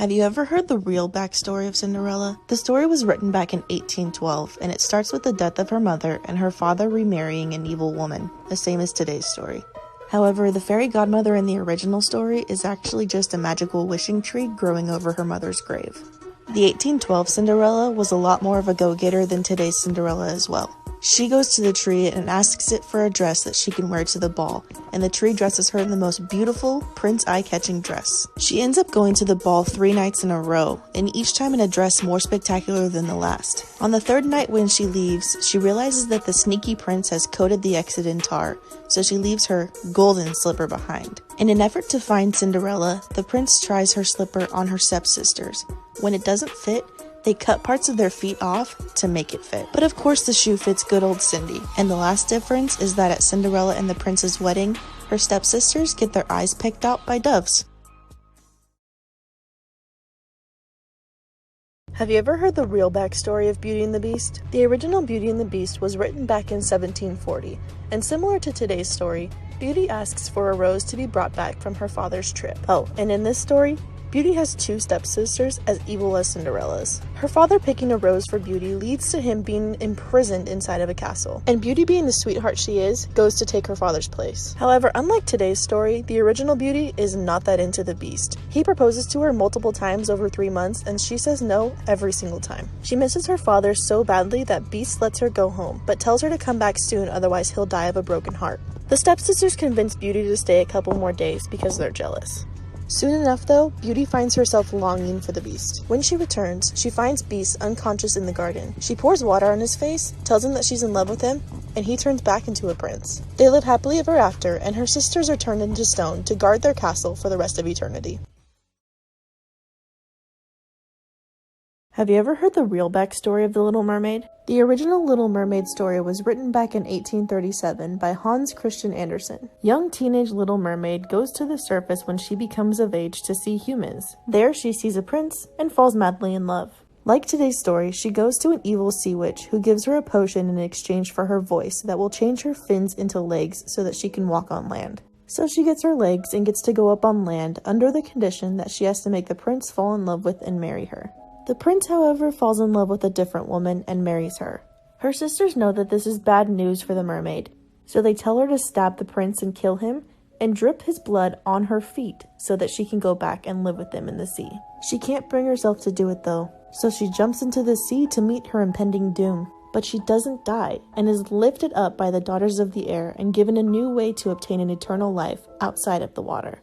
Have you ever heard the real backstory of Cinderella? The story was written back in 1812, and it starts with the death of her mother and her father remarrying an evil woman, the same as today's story. However, the fairy godmother in the original story is actually just a magical wishing tree growing over her mother's grave. The 1812 Cinderella was a lot more of a go-getter than today's Cinderella as well. She goes to the tree and asks it for a dress that she can wear to the ball, and the tree dresses her in the most beautiful, prince eye-catching dress. She ends up going to the ball 3 nights in a row, and each time in a dress more spectacular than the last. On the 3rd night when she leaves, she realizes that the sneaky prince has coated the exit in tar, so she leaves her golden slipper behind. In an effort to find Cinderella, the prince tries her slipper on her stepsisters. When it doesn't fit, they cut parts of their feet off to make it fit. But of course the shoe fits good old Cindy. And the last difference is that at Cinderella and the prince's wedding, her stepsisters get their eyes picked out by doves. Have you ever heard the real backstory of Beauty and the Beast? The original Beauty and the Beast was written back in 1740, and similar to today's story, Beauty asks for a rose to be brought back from her father's trip. Oh, and in this story, Beauty has 2 stepsisters as evil as Cinderella's. Her father picking a rose for Beauty leads to him being imprisoned inside of a castle, and Beauty, being the sweetheart she is, goes to take her father's place. However, unlike today's story, the original Beauty is not that into the Beast. He proposes to her multiple times over 3 months, and she says no every single time. She misses her father so badly that Beast lets her go home, but tells her to come back soon, otherwise he'll die of a broken heart. The stepsisters convince Beauty to stay a couple more days because they're jealous. Soon enough though, Beauty finds herself longing for the Beast. When she returns, she finds Beast unconscious in the garden. She pours water on his face, tells him that she's in love with him, and he turns back into a prince. They live happily ever after, and her sisters are turned into stone to guard their castle for the rest of eternity. Have you ever heard the real backstory of The Little Mermaid? The original Little Mermaid story was written back in 1837 by Hans Christian Andersen. Young teenage Little Mermaid goes to the surface when she becomes of age to see humans. There she sees a prince and falls madly in love. Like today's story, she goes to an evil sea witch who gives her a potion in exchange for her voice that will change her fins into legs so that she can walk on land. So she gets her legs and gets to go up on land under the condition that she has to make the prince fall in love with and marry her. The prince, however, falls in love with a different woman and marries her. Her sisters know that this is bad news for the mermaid, so they tell her to stab the prince and kill him, and drip his blood on her feet so that she can go back and live with them in the sea. She can't bring herself to do it though, so she jumps into the sea to meet her impending doom. But she doesn't die, and is lifted up by the daughters of the air and given a new way to obtain an eternal life outside of the water.